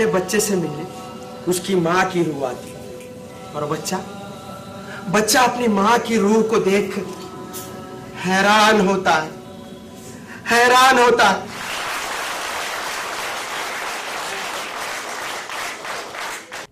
अपने बच्चे से मिलने उसकी माँ की रूह आती है, और बच्चा अपनी माँ की रूह को देख हैरान होता है, हैरान होता है।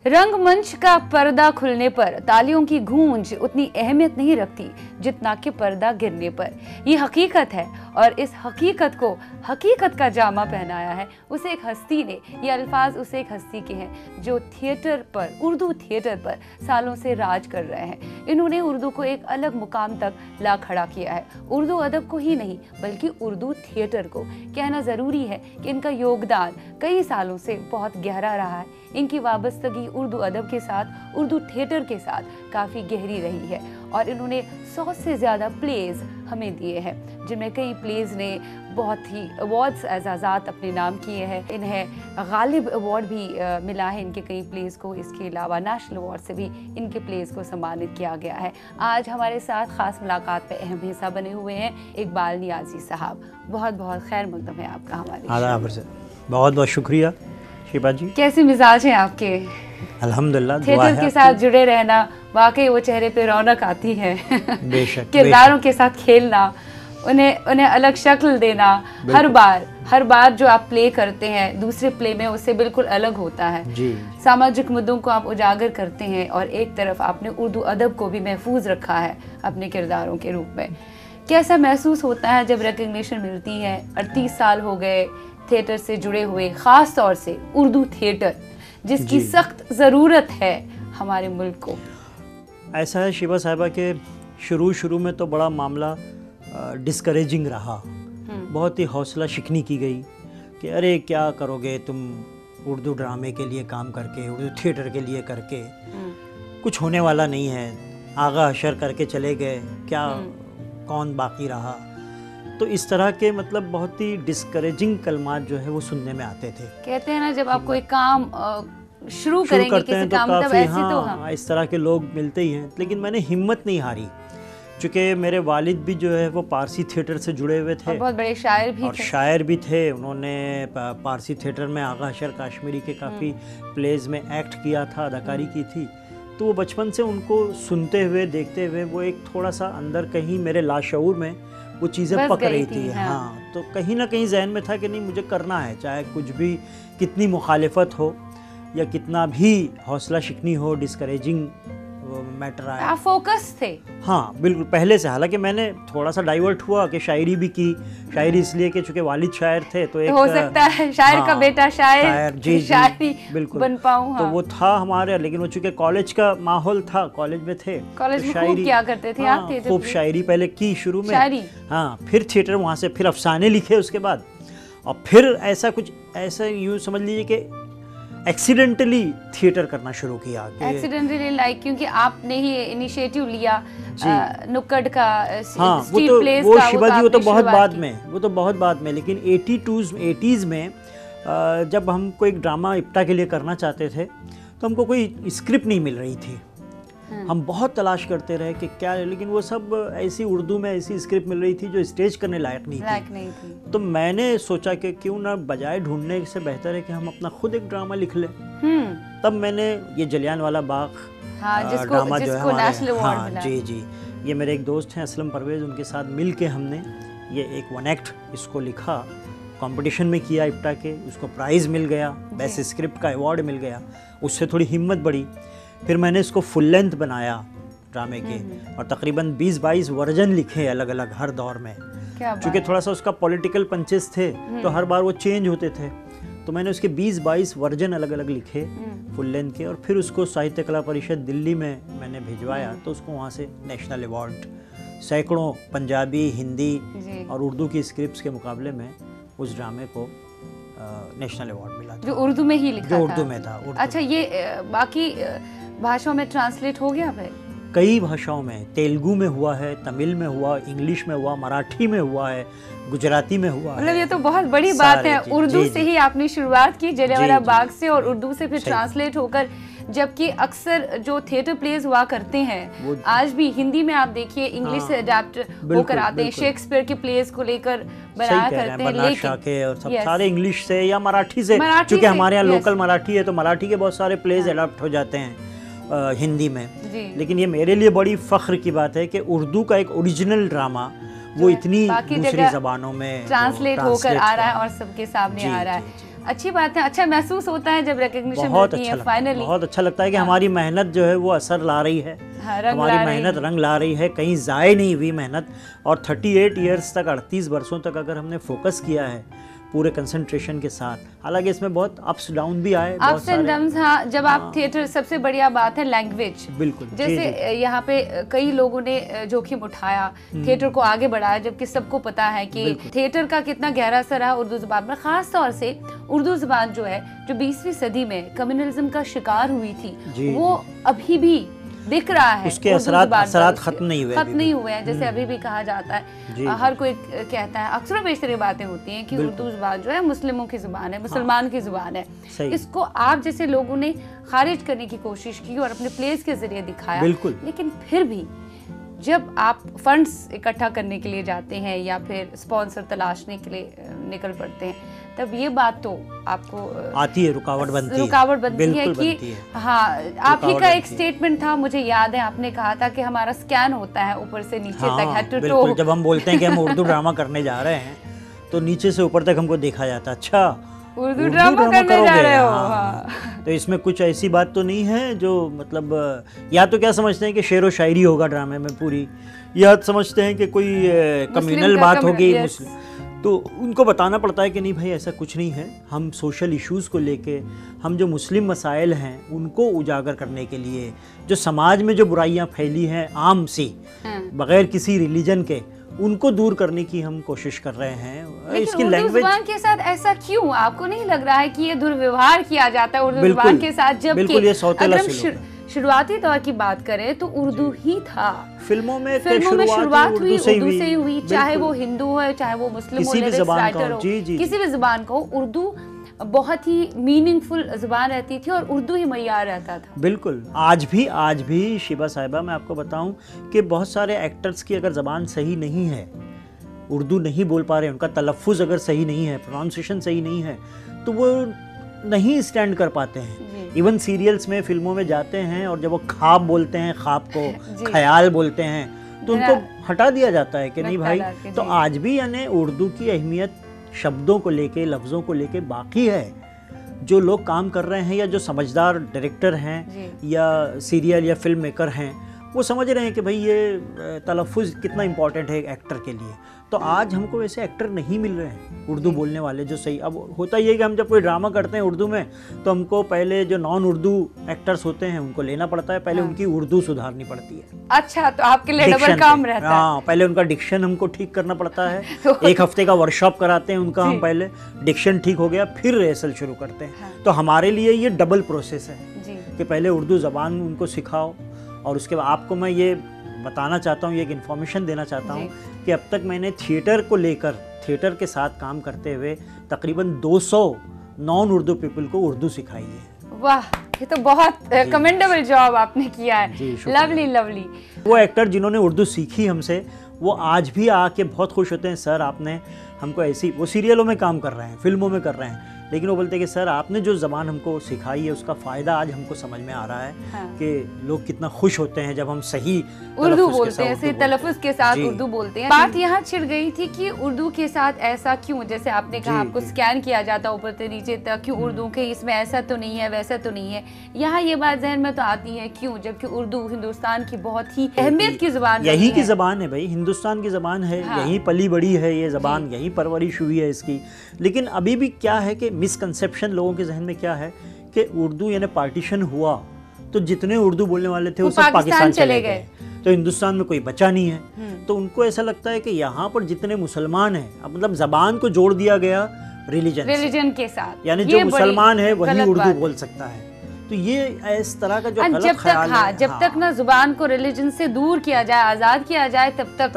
रंगमंच का पर्दा खुलने पर तालियों की गूंज उतनी अहमियत नहीं रखती जितना कि पर्दा गिरने पर। ये हकीकत है, और इस हकीकत को हकीकत का जामा पहनाया है उसे एक हस्ती ने। ये अल्फाज उसे एक हस्ती के हैं जो थिएटर पर, उर्दू थिएटर पर सालों से राज कर रहे हैं। इन्होंने उर्दू को एक अलग मुकाम तक ला खड़ा किया है। उर्दू अदब को ही नहीं बल्कि उर्दू थिएटर को। कहना ज़रूरी है कि इनका योगदान कई सालों से बहुत गहरा रहा है। इनकी वाबस्तगी उर्दू अदब के साथ, उर्दू थिएटर के साथ काफ़ी गहरी रही है, और इन्होंने 100 से ज़्यादा प्लेज़ हमें दिए हैं, जिनमें कई प्लेज़ ने बहुत ही अवार्ड्स एजाज़ात अपने नाम किए हैं। इन्हें गालिब अवार्ड भी मिला है इनके कई प्लेज़ को। इसके अलावा नेशनल अवार्ड से भी इनके प्लेज़ को सम्मानित किया गया है। आज हमारे साथ ख़ास मुलाकात में अहम हिस्सा बने हुए हैं इकबाल नियाज़ी साहब। बहुत बहुत खैर मकदम है आपका हमारे से। बहुत बहुत शुक्रिया शिबा जी। कैसे मिजाज हैं आपके? अल्हम्दुलिल्लाह। थिएटर के साथ जुड़े रहना, वाकई वो चेहरे पे रौनक आती है। बेशक। किरदारों के साथ खेलना, उन्हें अलग शक्ल देना, हर बार जो आप प्ले करते हैं दूसरे प्ले में उससे बिल्कुल अलग होता है जी। सामाजिक मुद्दों को आप उजागर करते हैं, और एक तरफ आपने उर्दू अदब को भी महफूज रखा है अपने किरदारों के रूप में। कैसा महसूस होता है जब रिकग्निशन मिलती है? 38 साल हो गए थिएटर से जुड़े हुए, ख़ास तौर से उर्दू थिएटर जिसकी सख्त ज़रूरत है हमारे मुल्क को। ऐसा है शिबा साहिबा के शुरू में तो बड़ा मामला डिस्करेजिंग रहा। बहुत ही हौसला शिकनी की गई कि अरे क्या करोगे तुम उर्दू ड्रामे के लिए काम करके, उर्दू थिएटर के लिए करके, कुछ होने वाला नहीं है, आगा हशर करके चले गए, क्या कौन बाकी रहा। तो इस तरह के मतलब बहुत ही डिस्करेजिंग कलमात जो है वो सुनने में आते थे। कहते हैं ना जब आप कोई काम शुरू करेंगे करते किसी हैं तो काम काफ़ी, तब ऐसे तो हाँ इस तरह के लोग मिलते ही हैं। लेकिन मैंने हिम्मत नहीं हारी, चूँकि मेरे वालिद भी जो है वो पारसी थिएटर से जुड़े हुए थे, और बहुत बड़े शायर भी और थे। शायर भी थे। उन्होंने पारसी थिएटर में आगा हशर काश्मीरी के काफ़ी प्लेज़ में एक्ट किया था, अदाकारी की थी। तो वो बचपन से उनको सुनते हुए, देखते हुए वो एक थोड़ा सा अंदर कहीं मेरे लाशऊर में वो चीज़ें पक रही थी। हाँ, तो कहीं ना कहीं जहन में था कि नहीं मुझे करना है, चाहे कुछ भी, कितनी मुखालिफत हो या कितना भी हौसला शिकनी हो, डिस्करेजिंग मैटर आया। आप फोकस थे? हाँ बिल्कुल, पहले से। हालांकि मैंने थोड़ा सा डाइवर्ट हुआ कि शायरी भी की। शायरी इसलिए कि चूँकि वालिद शायर थे तो एक हो सकता है शायर का बेटा शायर शायरी बिल्कुल बन पाऊँ। तो वो था हमारे, लेकिन वो चूँकि कॉलेज का माहौल था, कॉलेज में थे, कॉलेज में शायरी खूब क्या करते थे आप? थे खूब शायरी पहले की शुरू में, शायरी, हाँ, फिर थिएटर, वहाँ से फिर अफसाने लिखे उसके बाद, और फिर ऐसा यूँ समझ लीजिए कि एक्सीडेंटली थिएटर करना शुरू किया। एक्सीडेंटली लाइक, क्योंकि आपने ही इनिशिएटिव लिया नुक्कड़ का, हाँ, स्ट्रीट प्लेस वो का, शिवा जी वो तो बहुत बाद में, लेकिन 80s में जब हम कोई ड्रामा इप्टा के लिए करना चाहते थे तो हमको कोई स्क्रिप्ट नहीं मिल रही थी। हम बहुत तलाश करते रहे कि क्या, लेकिन वो सब ऐसी उर्दू में ऐसी स्क्रिप्ट मिल रही थी जो स्टेज करने लायक नहीं थी। तो मैंने सोचा कि क्यों ना बजाय ढूंढने से बेहतर है कि हम अपना खुद एक ड्रामा लिख लें। तब मैंने ये जलियांवाला बाग ड्रामा जो है हमारे, जी, ये मेरे एक दोस्त हैं असलम परवेज़, उनके साथ मिल के हमने ये एक 1 एक्ट इसको लिखा, कंपटीशन में किया इप्टा के, उसको प्राइज़ मिल गया, बेस्ट स्क्रिप्ट का अवार्ड मिल गया। उससे थोड़ी हिम्मत बढ़ी। फिर मैंने इसको फुल लेंथ बनाया ड्रामे के, और तकरीबन 20-22 वर्जन लिखे अलग अलग हर दौर में। क्योंकि थोड़ा सा उसका पॉलिटिकल पंचेस थे तो हर बार वो चेंज होते थे, तो मैंने उसके 20-22 वर्जन अलग अलग लिखे फुल लेंथ के, और फिर उसको साहित्य कला परिषद दिल्ली में मैंने भिजवाया। तो उसको वहाँ से नेशनल अवार्ड, सैकड़ों पंजाबी, हिंदी और उर्दू की स्क्रिप्ट्स के मुकाबले में उस ड्रामे को नेशनल अवार्ड मिला था, जो उर्दू में ही लिखा था। उर्दू में था। अच्छा, ये बाकी भाषाओं में ट्रांसलेट हो गया भाई? कई भाषाओं में, तेलुगु में हुआ है, तमिल में हुआ, इंग्लिश में हुआ, मराठी में हुआ है, गुजराती में हुआ है। मतलब ये तो बहुत बड़ी बात है। उर्दू से ही आपने शुरुआत की, जलियांवाला बाग से, और उर्दू से फिर ट्रांसलेट होकर जबकि अक्सर जो थिएटर प्लेज हुआ करते हैं आज भी हिंदी में आप देखिए इंग्लिश से अडेप्ट होकर आते हैं, शेक्सपियर के प्लेज को लेकर बनाया करते हैं, लेकिन और सब सारे इंग्लिश से या मराठी से, क्योंकि हमारे यहाँ लोकल मराठी है तो मराठी के बहुत सारे प्लेज अडेप्ट हो जाते हैं हिंदी में। लेकिन ये मेरे लिए बड़ी फख्र की बात है कि उर्दू का एक ओरिजिनल ड्रामा वो इतनी दूसरी जबानों में ट्रांसलेट होकर आ रहा है और सबके सामने आ रहा है। अच्छी बात है, अच्छा महसूस होता है जब रिकॉग्निशन मिलती है फाइनली। बहुत अच्छा लगता है कि हमारी मेहनत जो है वो असर ला रही है, हमारी मेहनत रंग ला रही है, कहीं ज़ाय नहीं हुई मेहनत। और 38 ईयर्स तक, 38 वर्षों तक अगर हमने फोकस किया है पूरे कंसंट्रेशन के साथ, हालांकि इसमें बहुत अप्स डाउन भी आए, अप्स एंड डाउन्स। हाँ, जब आप थिएटर, सबसे बढ़िया बात है लैंग्वेज। बिल्कुल, जैसे यहाँ पे कई लोगों ने जोखिम उठाया, थिएटर को आगे बढ़ाया, जबकि सबको पता है कि थिएटर का कितना गहरा असर है उर्दू जुबान पर। खास तौर से उर्दू जुबान जो है, जो 20वीं सदी में कम्युनलिज्म का शिकार हुई थी, वो अभी भी दिख रहा है, उसके असरात खत्म नहीं हुए हैं। जैसे अभी भी कहा जाता है, हर कोई कहता है, अक्सर बेशतर बातें होती हैं कि उर्दू जुबान जो है मुस्लिमों की जुबान है, मुसलमान की जुबान है। इसको आप जैसे लोगों ने खारिज करने की कोशिश की और अपने प्लेस के जरिए दिखाया, लेकिन फिर भी जब आप फंड्स इकट्ठा करने के लिए जाते हैं या फिर स्पॉन्सर तलाशने के लिए निकल पड़ते हैं, तब ये बात तो आपको आती है, रुकावट बनती है कि हाँ, आप ही का एक स्टेटमेंट था, मुझे याद है, आपने कहा था कि हमारा स्कैन होता है ऊपर से नीचे तक, हेड टू टो। जब हम बोलते हैं कि हम उर्दू ड्रामा करने जा रहे हैं तो नीचे से ऊपर तक हमको देखा जाता है, अच्छा उर्दू ड्रामा करने जा रहे हो। हाँ। तो इसमें कुछ ऐसी बात तो नहीं है जो मतलब, या तो क्या समझते हैं कि शेर व शायरी होगा ड्रामे में पूरी, या समझते हैं कि कोई कम्युनल बात होगी, तो उनको बताना पड़ता है कि नहीं भाई ऐसा कुछ नहीं है। हम सोशल इश्यूज़ को लेके, हम जो मुस्लिम मसाइल हैं उनको उजागर करने के लिए, जो समाज में जो बुराइयां फैली हैं आम सी, बगैर किसी रिलीजन के, उनको दूर करने की हम कोशिश कर रहे हैं। इसकी लैंग्वेज के साथ ऐसा क्यों? आपको नहीं लग रहा है कि ये दुर्व्यवहार किया जाता है उर्दू जुबान के साथ? जबकि अगर हम शुरुआती दौर की बात करें तो उर्दू ही था। फिल्मों में शुरुआत हुई उर्दू से ही हुई, चाहे वो हिंदू हो, चाहे वो मुस्लिम हो, राइटर हो, किसी भी जुबान को उर्दू बहुत ही मीनिंगफुल जुबान रहती थी और उर्दू ही मय्यार रहता था। बिल्कुल, आज भी शिबा साहिबा, मैं आपको बताऊं कि बहुत सारे एक्टर्स की अगर ज़बान सही नहीं है, उर्दू नहीं बोल पा रहे, उनका तलफ़ुज़ अगर सही नहीं है, प्रोनाउंसिएशन सही नहीं है, तो वो नहीं स्टैंड कर पाते हैं। इवन सीरियल्स में, फिल्मों में जाते हैं और जब वो ख्वाब बोलते हैं, ख्वाब को ख्याल बोलते हैं, तो उनको हटा दिया जाता है कि नहीं भाई। तो आज भी यानी उर्दू की अहमियत शब्दों को लेके, लफ्ज़ों को लेके बाकी है। जो लोग काम कर रहे हैं या जो समझदार डायरेक्टर हैं या सीरियल या फिल्म मेकर हैं, वो समझ रहे हैं कि भाई ये तलफ़ुज़ कितना इम्पोर्टेंट है एक एक्टर के लिए। तो आज हमको वैसे एक्टर नहीं मिल रहे हैं उर्दू बोलने वाले जो सही। अब होता ये कि हम जब कोई ड्रामा करते हैं उर्दू में, तो हमको पहले जो नॉन उर्दू एक्टर्स होते हैं उनको लेना पड़ता है, पहले उनकी उर्दू सुधारनी पड़ती है। अच्छा, तो आपके लिए डबल काम रहता है। हाँ, पहले उनका डिक्शन हमको ठीक करना पड़ता है। एक हफ्ते का वर्कशॉप कराते हैं उनका, हम पहले डिक्शन ठीक हो गया फिर रिहर्सल शुरू करते हैं। तो हमारे लिए ये डबल प्रोसेस है कि पहले उर्दू ज़बान उनको सिखाओ, और उसके बाद आपको मैं ये बताना चाहता हूँ, ये एक इन्फॉर्मेशन देना चाहता हूँ कि अब तक मैंने थिएटर को लेकर, थिएटर के साथ काम करते हुए तकरीबन 200 नॉन उर्दू पीपल को उर्दू सिखाई है। वाह, ये तो बहुत कमेंडेबल जॉब आपने किया है। Lovely lovely. वो एक्टर जिन्होंने उर्दू सीखी हमसे, वो आज भी आके बहुत खुश होते हैं, सर आपने हमको ऐसी, वो सीरियलों में काम कर रहे हैं, फिल्मों में कर रहे हैं, लेकिन वो बोलते हैं कि सर आपने जो ज़बान हमको सिखाई है उसका फ़ायदा आज हमको समझ में आ रहा है। कि लोग कितना खुश होते हैं जब हम सही उर्दू बोलते हैं, सही तलफ़ुज़ के साथ उर्दू बोलते हैं। बात यहाँ छिड़ गई थी कि उर्दू के साथ ऐसा क्यों, जैसे आपने कहा आपको स्कैन किया जाता ऊपर से नीचे तक, क्यों उर्दू के इसमें ऐसा तो नहीं है, वैसा तो नहीं है। यहाँ ये बात जहन में तो आती है क्यों, जबकि उर्दू हिंदुस्तान की बहुत ही अहमियत की ज़बान, यही की ज़बान है भाई, हिंदुस्तान की ज़बान है, यहीं पली बड़ी है ये ज़बान, यहीं परवरिश हुई है इसकी। लेकिन अभी भी क्या है कि मिसकंसेप्शन लोगों के जहन में क्या है कि उर्दू यानी पार्टीशन हुआ तो जितने उर्दू बोलने वाले थे वो सब पाकिस्तान चले गए, तो हिंदुस्तान में कोई बचा नहीं है। तो उनको ऐसा लगता है कि यहाँ पर जितने मुसलमान हैं, मतलब ज़बान को जोड़ दिया गया रिलीजन के साथ, यानी जो मुसलमान है वही उर्दू बोल सकता है। तो ये इस तरह का जो गलत ख्याल है, जब तक ना जुबान को रिलीजन से दूर किया जाए, आज़ाद किया जाए, तब तक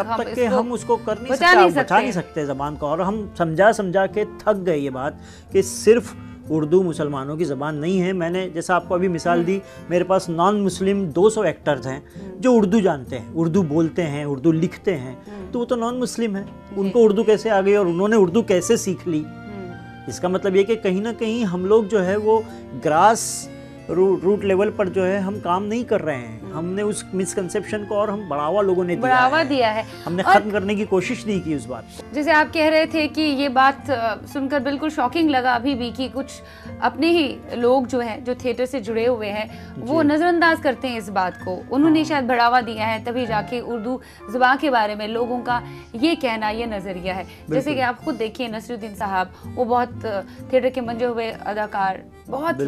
हम उसको बचा नहीं सकते ज़बान को। और हम समझा के थक गए ये बात कि सिर्फ उर्दू मुसलमानों की ज़बान नहीं है। मैंने जैसा आपको अभी मिसाल दी, मेरे पास नॉन मुस्लिम 200 एक्टर्स हैं जो उर्दू जानते हैं, उर्दू बोलते हैं, उर्दू लिखते हैं, तो वो तो नॉन मुस्लिम है, उनको उर्दू कैसे आ गई और उन्होंने उर्दू कैसे सीख ली। इसका मतलब ये कि कहीं ना कहीं हम लोग जो है वो ग्रास रूट लेवल पर जो है हम काम नहीं कर रहे हैं। हमने उस मिसकंसेप्शन को और हम बढ़ावा लोगों ने दिया है। हमने खत्म करने की कोशिश नहीं की उस बात को। जैसे आप कह रहे थे कि ये बात सुनकर बिल्कुल शॉकिंग लगा अभी भी कि कुछ अपने ही लोग जो हैं, जो थिएटर से जुड़े हुए हैं, वो नजरअंदाज करते हैं इस बात को। उन्होंने शायद बढ़ावा दिया है, तभी जाके उर्दू जुबान के बारे में लोगों का ये कहना, ये नजरिया है। जैसे कि आप खुद देखिए नसरुद्दीन साहब, वो बहुत थिएटर के मंजे हुए अदाकार, बहुत ही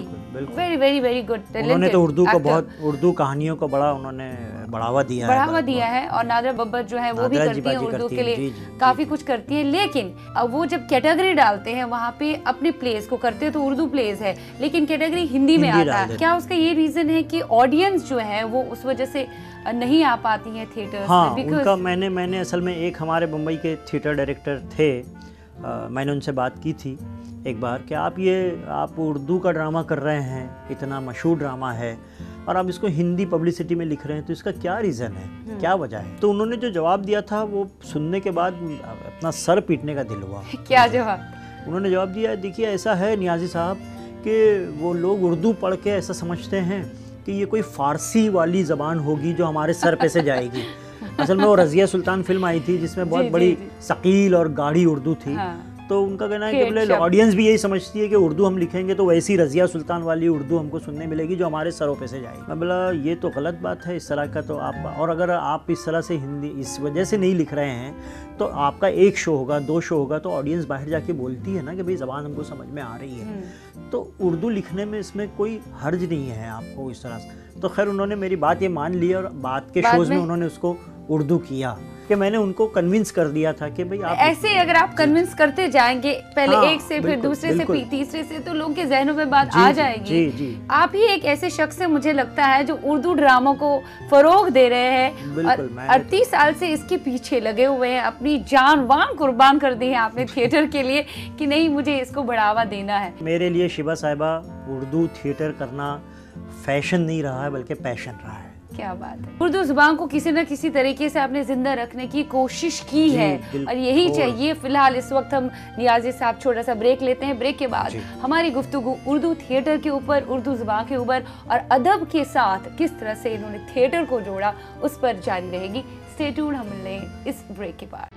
very very very good talented. उन्होंने तो उर्दू को बहुत, उर्दू कहानियों को बड़ा उन्होंने बढ़ावा दिया है। और नादिरा बब्बर जो है वो भी करती है उर्दू के लिए, काफी कुछ करती है। लेकिन अब वो जब कैटेगरी डालते हैं वहाँ पे अपने प्लेस को करते हैं तो उर्दू प्लेस है, लेकिन कैटेगरी हिंदी में आता है। क्या उसका ये रीजन है कि ऑडियंस जो है वो उस वजह से नहीं आ पाती है थिएटर? हाँ, उनका मैंने असल में एक हमारे मुंबई के थिएटर डायरेक्टर थे, मैंने उनसे बात की थी एक बार कि आप उर्दू का ड्रामा कर रहे हैं, इतना मशहूर ड्रामा है, और आप इसको हिंदी पब्लिसिटी में लिख रहे हैं, तो इसका क्या रीज़न है, क्या वजह है? तो उन्होंने जो जवाब दिया था वो सुनने के बाद अपना सर पीटने का दिल हुआ। क्या जवाब? उन्होंने जवाब दिया, देखिए ऐसा है नियाज़ी साहब कि वो लोग उर्दू पढ़ के ऐसा समझते हैं कि ये कोई फ़ारसी वाली ज़बान होगी जो हमारे सर पे से जाएगी। असल में वो रज़िया सुल्तान फिल्म आई थी जिसमें बहुत बड़ी सकील और गाढ़ी उर्दू थी। तो उनका कहना है कि बोले ऑडियंस भी यही समझती है कि उर्दू हम लिखेंगे तो वैसी रज़िया सुल्तान वाली उर्दू हमको सुनने मिलेगी जो हमारे सरों पे से जाएगी। मैं बोला ये तो गलत बात है, इस तरह का तो आप, और अगर आप इस तरह से हिंदी इस वजह से नहीं लिख रहे हैं तो आपका एक शो होगा, 2 शो होगा, तो ऑडियंस बाहर जाके बोलती है ना कि भाई ज़बान हमको समझ में आ रही है, तो उर्दू लिखने में इसमें कोई हर्ज नहीं है आपको इस तरह से। तो खैर उन्होंने मेरी बात ये मान ली और बाद के शोज़ में उन्होंने उसको उर्दू किया कि मैंने उनको कन्विंस कर दिया था कि भाई आप ऐसे अगर आप कन्विंस करते जाएंगे पहले एक से, फिर दूसरे से, तीसरे से, तो लोग के जहनों में बात आ जाएगी। आप ही एक ऐसे शख्स से मुझे लगता है जो उर्दू ड्रामों को फरोग दे रहे हैं और 38 साल से इसके पीछे लगे हुए हैं, अपनी जान वान कुर्बान कर दी है आपने थिएटर के लिए कि नहीं मुझे इसको बढ़ावा देना है। मेरे लिए शिबा साहिबा उर्दू थिएटर करना फैशन नहीं रहा है बल्कि पैशन रहा है। क्या बात है। उर्दू जुबान को किसी न किसी तरीके से आपने जिंदा रखने की कोशिश की है और यही चाहिए। फिलहाल इस वक्त हम नियाज़ी साहब छोटा सा ब्रेक लेते हैं। ब्रेक के बाद हमारी गुफ्तगू उर्दू थिएटर के ऊपर, उर्दू जुबान के ऊपर और अदब के साथ किस तरह से इन्होंने थिएटर को जोड़ा उस पर जारी रहेगी। स्टे ट्यून्ड, हम मिलेंगे इस ब्रेक के बाद।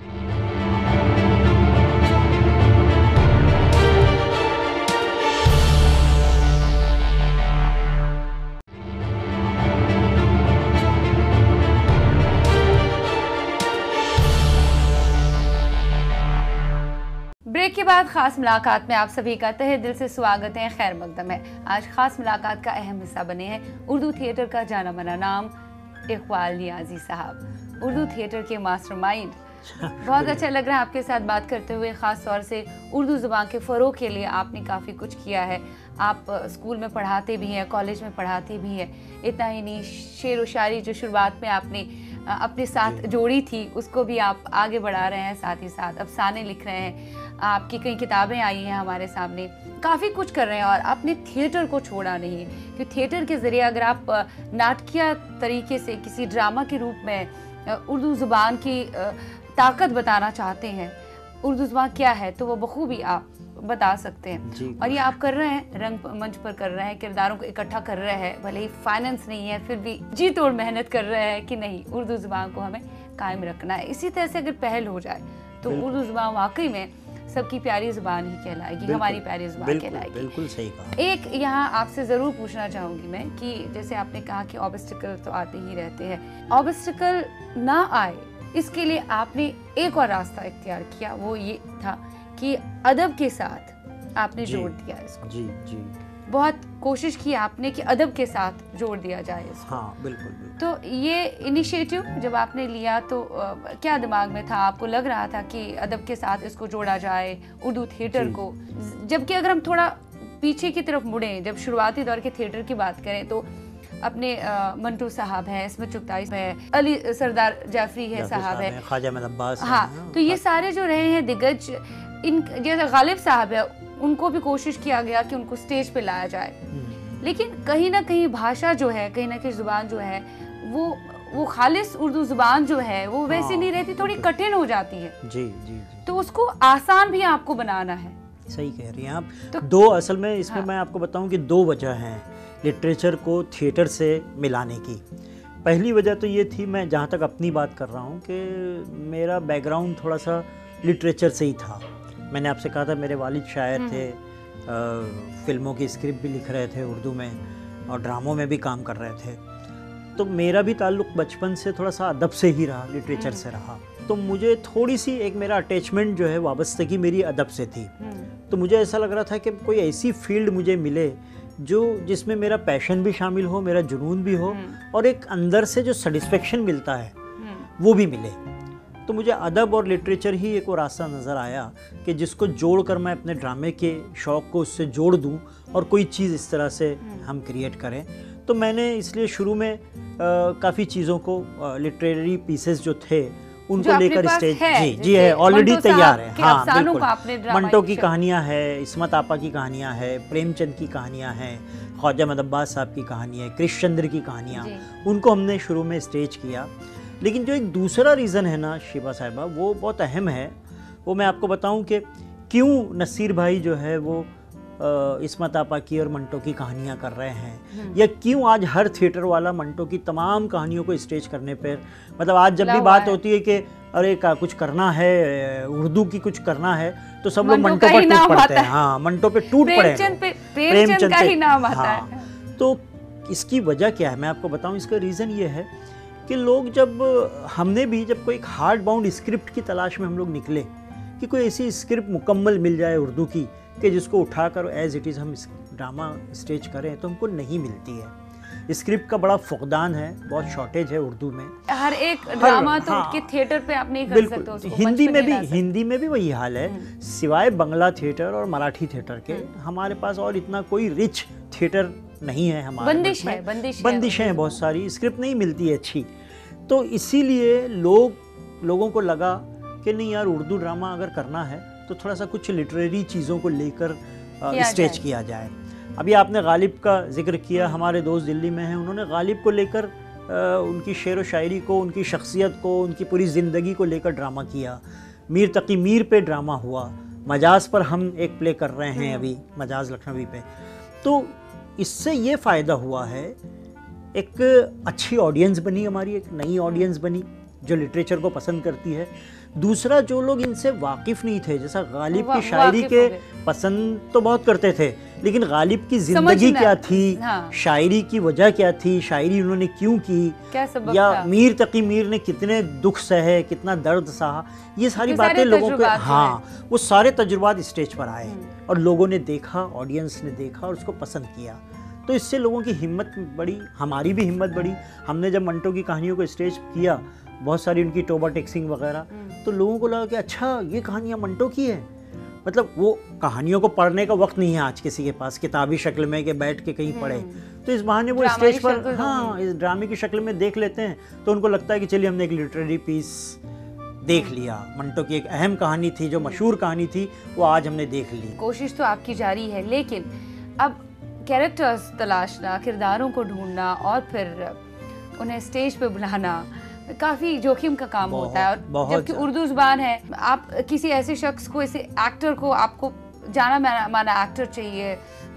ब्रेक के बाद खास मुलाकात में आप सभी का तहे दिल से स्वागत है, खैर मकदम है। आज खास मुलाकात का अहम हिस्सा बने हैं उर्दू थिएटर का जाना माना नाम इकबाल नियाज़ी साहब, उर्दू थिएटर के मास्टरमाइंड। बहुत अच्छा लग रहा है आपके साथ बात करते हुए, ख़ास तौर से उर्दू ज़ुबान के फ़रोग़ के लिए आपने काफ़ी कुछ किया है। आप स्कूल में पढ़ाते भी हैं, कॉलेज में पढ़ाते भी हैं। इतना ही नहीं, शेर व शायरी जो शुरुआत में आपने अपने साथ जोड़ी थी उसको भी आप आगे बढ़ा रहे हैं, साथ ही साथ अफसाने लिख रहे हैं, आपकी कई किताबें आई हैं हमारे सामने, काफ़ी कुछ कर रहे हैं और आपने थिएटर को छोड़ा नहीं। क्योंकि थिएटर के ज़रिए अगर आप नाटकीय तरीके से किसी ड्रामा के रूप में उर्दू ज़ुबान की ताकत बताना चाहते हैं, उर्दू ज़ुबान क्या है, तो वो बखूबी आप बता सकते हैं। और ये आप कर रहे हैं, रंग मंच पर कर रहे हैं, किरदारों को इकट्ठा कर रहे हैं, भले ही फाइनेंस नहीं है फिर भी जी तोड़ मेहनत कर रहे हैं कि नहीं उर्दू ज़ुबान को हमें कायम रखना है। इसी तरह से अगर पहल हो जाए तो उर्दू ज़ुबान वाकई में सबकी प्यारी ज़ुबान ही कहलाएगी, हमारी प्यारी ज़ुबान कहलाएगी। बिल्कुल सही कहा। एक यहाँ आपसे ज़रूर पूछना चाहूँगी मैं कि जैसे आपने कहा कि ऑब्स्टिकल तो आते ही रहते हैं, ऑब्स्टिकल ना आए इसके लिए आपने एक और रास्ता इख्तियार किया, वो ये था कि अदब के साथ आपने जोड़ दिया इसको। जी जी, बहुत कोशिश की आपने कि अदब के साथ जोड़ दिया जाए इसको। हाँ बिल्कुल। तो ये इनिशिएटिव जब आपने लिया तो क्या दिमाग में था? आपको लग रहा था कि अदब के साथ इसको जोड़ा जाए उर्दू थिएटर को? जबकि अगर हम थोड़ा पीछे की तरफ मुड़ें, जब शुरुआती दौर के थिएटर की बात करें तो अपने मंटू साहब हैं, इस्मत चुगताई है, अली सरदार जाफरी है साहब है, ख्वाजा अहमद अब्बास, हाँ, तो ये सारे जो रहे हैं दिग्गज, इन जैसे गालिब साहब है, उनको भी कोशिश किया गया कि उनको स्टेज पे लाया जाए, लेकिन कहीं ना कहीं भाषा जो है, कहीं ना कहीं जुबान जो है, वो खालिस उर्दू जुबान जो है वो वैसी नहीं रहती, थोड़ी कठिन हो जाती है। जी जी जी। तो उसको आसान भी आपको बनाना है। सही कह रही हैं आप। तो दो, असल में इसमें मैं आपको बताऊं कि दो वजह हैं लिटरेचर को थिएटर से मिलाने की। पहली वजह तो ये थी, मैं जहाँ तक अपनी बात कर रहा हूँ, कि मेरा बैकग्राउंड थोड़ा सा लिटरेचर से ही था। मैंने आपसे कहा था मेरे वालिद शायर थे, फिल्मों की स्क्रिप्ट भी लिख रहे थे उर्दू में और ड्रामों में भी काम कर रहे थे। तो मेरा भी ताल्लुक़ बचपन से थोड़ा सा अदब से ही रहा, लिटरेचर से रहा। तो मुझे थोड़ी सी एक मेरा अटैचमेंट जो है, वाबस्तगी मेरी अदब से थी। तो मुझे ऐसा लग रहा था कि कोई ऐसी फील्ड मुझे मिले जिसमें मेरा पैशन भी शामिल हो, मेरा जुनून भी हो, और एक अंदर से जो सेटिस्फेक्शन मिलता है वो भी मिले। तो मुझे अदब और लिटरेचर ही एक और रास्ता नज़र आया कि जिसको जोड़कर मैं अपने ड्रामे के शौक़ को उससे जोड़ दूं और कोई चीज़ इस तरह से हम क्रिएट करें। तो मैंने इसलिए शुरू में काफ़ी चीज़ों को, लिटरेरी पीसेस जो थे उनको लेकर स्टेज, जी है, ऑलरेडी तैयार है। हाँ बिल्कुल। मंटो की कहानियाँ है, इस्मत आपा की कहानियाँ है, प्रेमचंद की कहानियाँ हैं, ख्वाजा महमूद अब्बास साहब की कहानी है, कृष्णचंद्र की कहानियाँ, उनको हमने शुरू में स्टेज किया। लेकिन जो एक दूसरा रीज़न है ना शिबा साहिबा, वो बहुत अहम है। वो मैं आपको बताऊं कि क्यों नसीर भाई जो है वो इस्मत आपा की और मंटो की कहानियाँ कर रहे हैं, या क्यों आज हर थिएटर वाला मंटो की तमाम कहानियों को स्टेज करने पर, मतलब आज जब भी बात होती है कि अरे कुछ करना है, उर्दू की कुछ करना है, तो सब लोग मंटो पर टूट पड़ते हैं। हाँ, मंटो पे टूट पड़े हैं, प्रेमचंद का ही नाम आता है। तो इसकी वजह क्या है मैं आपको बताऊं। इसका रीज़न ये है कि लोग जब कोई एक हार्ड बाउंड स्क्रिप्ट की तलाश में हम लोग निकले कि कोई ऐसी स्क्रिप्ट मुकम्मल मिल जाए उर्दू की कि जिसको उठाकर एज इट इज़ हम ड्रामा स्टेज करें, तो हमको नहीं मिलती है। स्क्रिप्ट का बड़ा फुकदान है, बहुत शॉर्टेज है उर्दू में। हर एक ड्रामा तो के थिएटर पे आप नहीं कर सकते उसको, हिंदी में भी वही हाल है। सिवाय बंगला थिएटर और मराठी थिएटर के हमारे पास और इतना कोई रिच थिएटर नहीं है। हमारे बंदिशें हैं बहुत सारी, स्क्रिप्ट नहीं मिलती है अच्छी। तो इसीलिए लोगों को लगा कि नहीं यार, उर्दू ड्रामा अगर करना है तो थोड़ा सा कुछ लिटरेरी चीज़ों को लेकर स्टेज किया जाए। अभी आपने गालिब का जिक्र किया, हमारे दोस्त दिल्ली में हैं, उन्होंने गालिब को लेकर उनकी शेर व शायरी को, उनकी शख्सियत को, उनकी पूरी ज़िंदगी को लेकर ड्रामा किया। मीर तकी मीर पे ड्रामा हुआ, मजाज पर हम एक प्ले कर रहे हैं अभी, मजाज लखनवी पे। तो इससे ये फ़ायदा हुआ है, एक अच्छी ऑडियंस बनी हमारी, एक नई ऑडियंस बनी जो लिटरेचर को पसंद करती है। दूसरा, जो लोग इनसे वाकिफ़ नहीं थे, जैसा गालिब की शायरी के पसंद तो बहुत करते थे, लेकिन गालिब की ज़िंदगी क्या थी, शायरी की वजह क्या थी, शायरी उन्होंने क्यों की, या मीर तकी मीर ने कितने दुख सहे, कितना दर्द सहा, ये सारी बातें लोगों के, हाँ, वो सारे तजुर्बात स्टेज पर आए और लोगों ने देखा, ऑडियंस ने देखा और उसको पसंद किया। तो इससे लोगों की हिम्मत बढ़ी, हमारी भी हिम्मत बढ़ी। हमने जब मंटो की कहानियों को स्टेज किया, बहुत सारी उनकी टोबा टेक्सिंग वगैरह, तो लोगों को लगा कि अच्छा ये कहानियाँ मंटो की है। मतलब वो कहानियों को पढ़ने का वक्त नहीं है आज किसी के पास किताबी शक्ल में कि बैठ के कहीं पढ़े, तो इस बहाने वो स्टेज पर, हाँ, इस ड्रामे की शक्ल में देख लेते हैं। तो उनको लगता है कि चलिए हमने एक लिटरेरी पीस देख लिया, मंटो की एक अहम कहानी थी, जो मशहूर कहानी थी, वो आज हमने देख ली। कोशिश तो आपकी जारी है, लेकिन अब कैरेक्टर्स तलाशना, किरदारों को ढूंढना और फिर उन्हें स्टेज पे बुलाना काफ़ी जोखिम का काम होता है। और जबकि उर्दू ज़ुबान है, आप किसी ऐसे शख्स को, ऐसे एक्टर को, आपको जाना माना एक्टर चाहिए,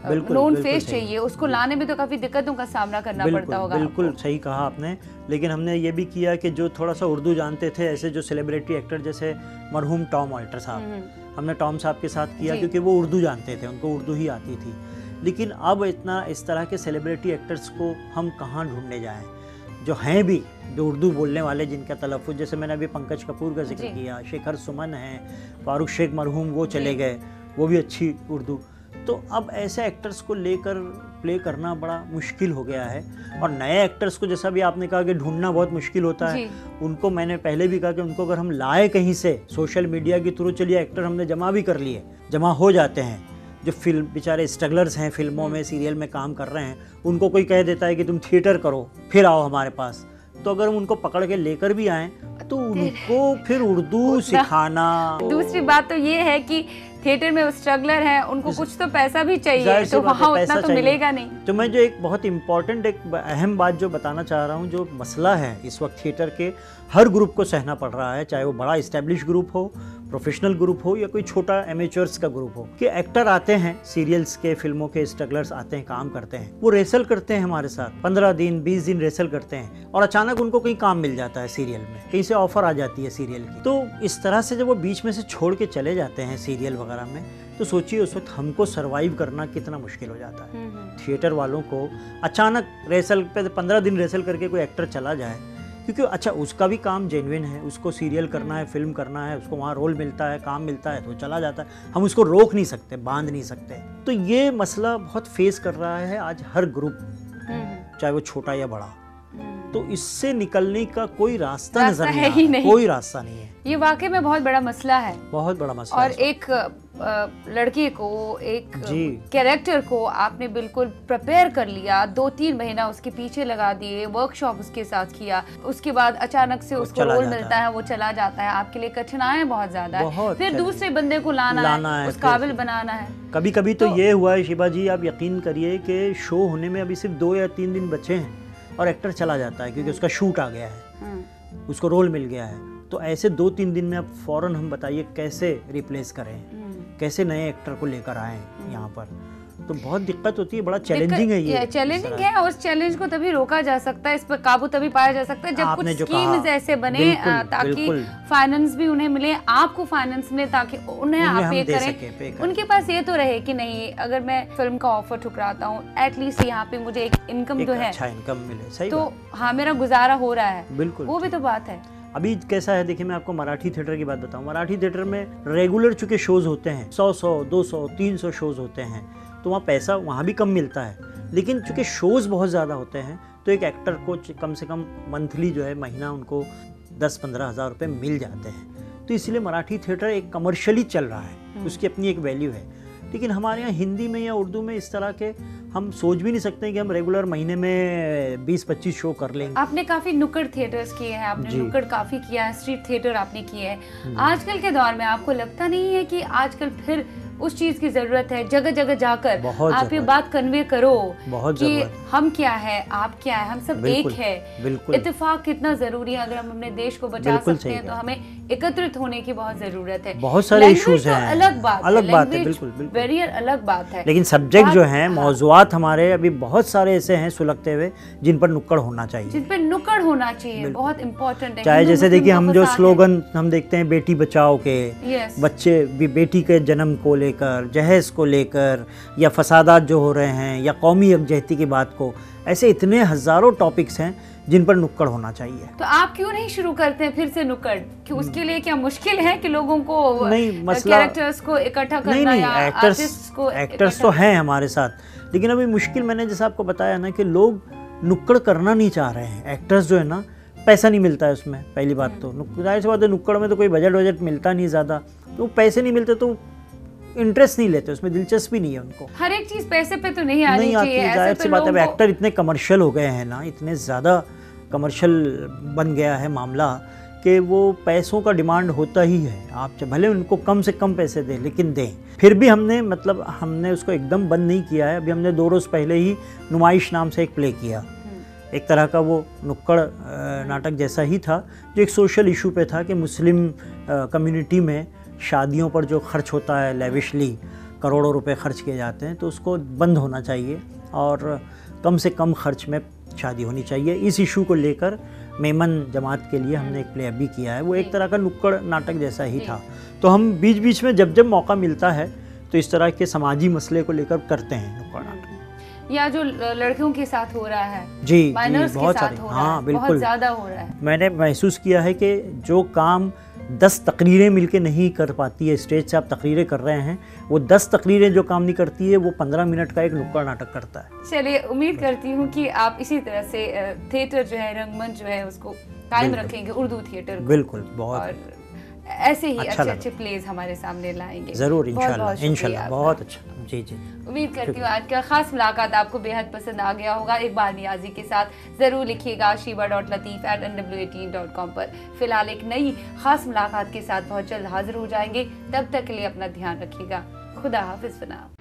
नोन फेस चाहिए, उसको लाने में तो काफ़ी दिक्कतों का सामना करना पड़ता होगा। बिल्कुल सही कहा आपने। लेकिन हमने ये भी किया कि जो थोड़ा सा उर्दू जानते थे, ऐसे जो सेलिब्रिटी एक्टर, जैसे मरहूम टॉम ऑल्टर साहब, हमने टॉम साहब के साथ किया क्योंकि वो उर्दू जानते थे, उनको उर्दू ही आती थी। लेकिन अब इतना इस तरह के सेलिब्रिटी एक्टर्स को हम कहाँ ढूंढने जाएं, जो हैं भी, जो उर्दू बोलने वाले, जिनका तलफ़ुज़, जैसे मैंने अभी पंकज कपूर का जिक्र किया, शेखर सुमन हैं, फारूक शेख मरहूम, वो चले गए, वो भी अच्छी उर्दू। तो अब ऐसे एक्टर्स को लेकर प्ले करना बड़ा मुश्किल हो गया है। और नए एक्टर्स को, जैसा भी आपने कहा कि ढूंढना बहुत मुश्किल होता है, उनको मैंने पहले भी कहा कि उनको अगर हम लाए कहीं से, सोशल मीडिया के थ्रू, चलिए एक्टर हमने जमा भी कर लिए, जमा हो जाते हैं, जो फिल्म बेचारे स्ट्रगलर्स हैं, फिल्मों में, सीरियल में काम कर रहे हैं, उनको कोई कह देता है कि तुम थिएटर करो फिर आओ हमारे पास, तो अगर हम उनको पकड़ के लेकर भी आए तो उनको फिर उर्दू सिखाना। दूसरी बात तो ये है कि थिएटर में वो स्ट्रगलर हैं, उनको कुछ तो पैसा भी चाहिए, तो वहाँ उतना तो मिलेगा नहीं। तो मैं जो एक बहुत इम्पोर्टेंट एक अहम बात जो बताना चाह रहा हूँ, जो मसला है इस वक्त थिएटर के हर ग्रुप को सहना पड़ रहा है, चाहे वो बड़ा इस्टेब्लिश ग्रुप हो, प्रोफेशनल ग्रुप हो या कोई छोटा एमेचर्स का ग्रुप हो, कि एक्टर आते हैं, सीरियल्स के, फिल्मों के स्ट्रगलर्स आते हैं, काम करते हैं, वो रेसल करते हैं हमारे साथ 15 दिन 20 दिन रेसल करते हैं और अचानक उनको कहीं काम मिल जाता है सीरियल में, कहीं से ऑफर आ जाती है सीरियल की। तो इस तरह से जब वो बीच में से छोड़ के चले जाते हैं सीरियल वगैरह में, तो सोचिए उस वक्त हमको सर्वाइव करना कितना मुश्किल हो जाता है। थिएटर वालों को अचानक रेसल पे 15 दिन रेसल करके कोई एक्टर चला जाए, क्योंकि अच्छा उसका भी काम जेन्युइन है, उसको सीरियल करना है, फिल्म करना है, उसको वहाँ रोल मिलता है, काम मिलता है तो चला जाता है, हम उसको रोक नहीं सकते, बांध नहीं सकते। तो ये मसला बहुत फेस कर रहा है आज हर ग्रुप, चाहे वो छोटा या बड़ा। तो इससे निकलने का कोई रास्ता नजर नहीं आ रहा, कोई रास्ता नहीं है। ये वाकई में बहुत बड़ा मसला है, बहुत बड़ा मसला। और एक लड़के को, एक कैरेक्टर को आपने बिल्कुल प्रिपेयर कर लिया, 2-3 महीना उसके पीछे लगा दिए, वर्कशॉप उसके साथ किया, उसके बाद अचानक से उसको रोल मिलता है, वो चला जाता है, आपके लिए कठिनाइयां बहुत ज्यादा है, फिर दूसरे बंदे को लाना है, उस काबिल बनाना है। कभी कभी तो ये हुआ है शिबा जी, आप यकीन करिए कि शो होने में अभी सिर्फ 2 या 3 दिन बचे हैं और एक्टर चला जाता है क्योंकि उसका शूट आ गया है, उसको रोल मिल गया है। तो ऐसे 2-3 दिन में अब फौरन हम बताइए कैसे रिप्लेस करें, कैसे नए एक्टर को लेकर आए यहाँ पर। तो बहुत दिक्कत होती है, बड़ा चैलेंजिंग है ये, चैलेंजिंग है। और उस चैलेंज को तभी रोका जा सकता है, इस पर काबू तभी पाया जा सकता है जब कुछ स्कीम्स ऐसे बने ताकि फाइनेंस भी उन्हें मिले, आपको फाइनेंस मिले ताकि उन्हें आप पे करें। उनके पास ये तो रहे कि नहीं, अगर मैं फिल्म का ऑफर ठुकराता हूँ, एटलीस्ट यहाँ पे मुझे एक इनकम तो है, अच्छा इनकम मिले, सही तो हाँ मेरा गुजारा हो रहा है, बिल्कुल वो भी तो बात है। अभी कैसा है देखिए, मैं आपको मराठी थिएटर की बात बताऊं। मराठी थिएटर में रेगुलर चूंकि शोज होते हैं, 100, 200, 300 शोज होते हैं, तो वहाँ पैसा वहाँ भी कम मिलता है, लेकिन चूंकि शोज बहुत ज़्यादा होते हैं तो एक एक्टर को कम से कम मंथली जो है, महीना उनको 10-15 हज़ार रुपये मिल जाते हैं। तो इसलिए मराठी थिएटर एक कमर्शियली चल रहा है, उसकी अपनी एक वैल्यू है। लेकिन हमारे यहाँ हिंदी में या उर्दू में इस तरह के हम सोच भी नहीं सकते कि हम रेगुलर महीने में 20-25 शो कर लेंगे। आपने काफी नुक्कड़ थिएटर्स किए हैं, आपने नुक्कड़ काफी किया है, स्ट्रीट थिएटर आपने किए हैं। आजकल के दौर में आपको लगता नहीं है कि आजकल फिर उस चीज की जरूरत है, जगह जगह जाकर आप ये बात कन्वे करो कि हम क्या है, आप क्या है, हम सब एक है। इत्तेफाक कितना जरूरी है, अगर हम अपने देश को बचा सकते हैं तो हमें एकत्रित होने की बहुत जरूरत है। बहुत सारे इश्यूज हैं, अलग बात है, बिल्कुल वेरी अलग बात है, लेकिन सब्जेक्ट जो है, मौजूआत हमारे अभी बहुत सारे ऐसे हैं सुलगते हुए जिन पर नुक्कड़ होना चाहिए, जिन पर नुक्कड़ होना चाहिए, बहुत इंपॉर्टेंट है। चाहे जैसे देखिए हम जो स्लोगन हम देखते हैं बेटी बचाओ के, बच्चे बेटी के जन्म को लेकर, जहेज को लेकर, या फसादात जो हो रहे हैं, या कौमी यकजहती की बात को, ऐसे इतने हजारों टॉपिक्स हैं जिन पर नुक्कड़ होना चाहिए। तो आप क्यों नहीं शुरू करते हैं फिर से नुक्कड़? कि उसके लिए क्या मुश्किल है कि लोगों को, नहीं मसला कैरेक्टर्स को इकट्ठा करना, या आर्टिस्ट को? एक्टर्स तो हैं हमारे साथ, लेकिन अभी मुश्किल मैंने जैसा आपको बताया ना कि लोग नुक्कड़ करना नहीं चाह रहे हैं। एक्टर्स जो है ना, पैसा नहीं मिलता है उसमें, पहली बात तो जाहिर सी बात है, नुक्कड़ में तो कोई बजट मिलता नहीं ज़्यादा, तो पैसे नहीं मिलते तो इंटरेस्ट नहीं लेते, उसमें दिलचस्पी नहीं है उनको। हर एक चीज पैसे पे तो नहीं आनी चाहिए, जाहिर सी बात है। एक्टर इतने कमर्शियल हो गए हैं ना, इतने ज़्यादा कमर्शियल बन गया है मामला कि वो पैसों का डिमांड होता ही है। आप भले उनको कम से कम पैसे दें, लेकिन दें। फिर भी हमने उसको एकदम बंद नहीं किया है। अभी हमने 2 रोज़ पहले ही नुमाइश नाम से एक प्ले किया, एक तरह का वो नुक्कड़ नाटक जैसा ही था, जो एक सोशल इशू पे था कि मुस्लिम कम्युनिटी में शादियों पर जो खर्च होता है, लेविशली करोड़ों रुपए खर्च किए जाते हैं, तो उसको बंद होना चाहिए और कम से कम खर्च में शादी होनी चाहिए। इस इशू को लेकर मेमन जमात के लिए हमने एक प्ले अभी किया है, वो एक तरह का नुक्कड़ नाटक जैसा ही था। तो हम बीच बीच में जब मौका मिलता है तो इस तरह के समाजी मसले को लेकर करते हैं नुक्कड़ नाटक। या जो लड़कियों के साथ हो रहा है, जी बहुत सारे, हाँ बिल्कुल, बहुत ज़्यादा हो रहा है। मैंने महसूस किया है कि जो काम 10 तकरीरें मिलके नहीं कर पाती है, स्टेज से आप तकरीरें कर रहे हैं, वो 10 तकरीरें जो काम नहीं करती है, वो 15 मिनट का एक नुक्कड़ नाटक करता है। चलिए, उम्मीद करती हूँ कि आप इसी तरह से थिएटर जो है, रंगमंच जो है, उसको कायम रखेंगे, उर्दू थिएटर को। बिल्कुल, बहुत। और ऐसे ही अच्छा अच्छे लगा। अच्छे प्लेज हमारे सामने लाएंगे। जरूर, बहुत इंशाल्लाह बहुत शुक्रिया इंशाल्लाह, आपका। बहुत अच्छा। जी जी। उम्मीद करती हूँ आज का खास मुलाकात आपको बेहद पसंद आ गया होगा। इकबाल नियाजी के साथ जरूर लिखिएगा shiba.lateef@nw18.com पर। फिलहाल एक नई खास मुलाकात के साथ बहुत जल्द हाजिर हो जाएंगे। तब तक के लिए अपना ध्यान रखिएगा। खुदा हाफिज।